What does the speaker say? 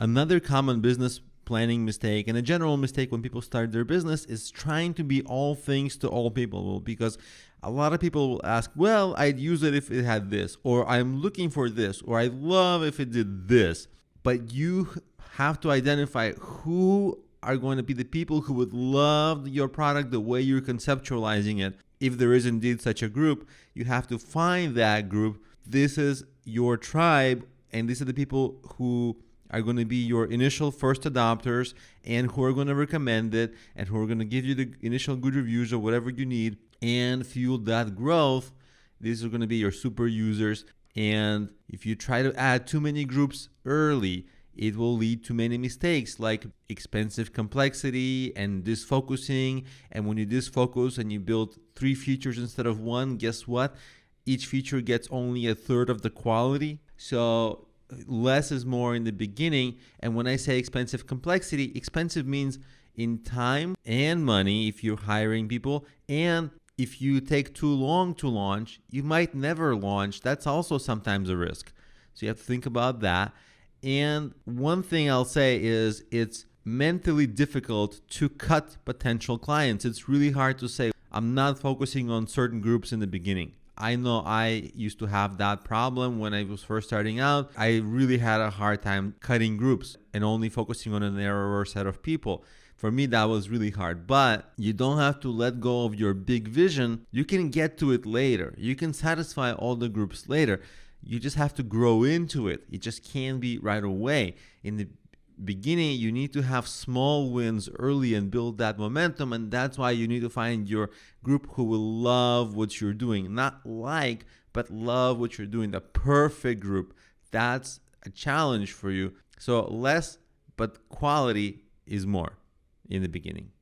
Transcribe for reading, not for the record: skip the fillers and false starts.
Another common business planning mistake and a general mistake when people start their business is trying to be all things to all people, because a lot of people will ask, well, I'd use it if it had this, or I'm looking for this, or I'd love if it did this. But you have to identify who are going to be the people who would love your product the way you're conceptualizing it. If there is indeed such a group, you have to find that group. This is your tribe, and these are the people who are going to be your initial first adopters and who are going to recommend it and who are going to give you the initial good reviews or whatever you need and fuel that growth. These are going to be your super users. And if you try to add too many groups early, it will lead to many mistakes like expensive complexity and disfocusing. And when you disfocus and you build 3 features instead of 1, guess what? Each feature gets only a third of the quality. So less is more in the beginning. And when I say expensive complexity, expensive means in time and money if you're hiring people. And if you take too long to launch, you might never launch. That's also sometimes a risk. So you have to think about that. And one thing I'll say is it's mentally difficult to cut potential clients. It's really hard to say, I'm not focusing on certain groups in the beginning. I know I used to have that problem when I was first starting out. I really had a hard time cutting groups and only focusing on a narrower set of people. For me, that was really hard. But you don't have to let go of your big vision. You can get to it later. You can satisfy all the groups later. You just have to grow into it. It just can't be right away. In the beginning, you need to have small wins early and build that momentum. And that's why you need to find your group who will love what you're doing. Not like, but love what you're doing. The perfect group. That's a challenge for you. So less, but quality is more in the beginning.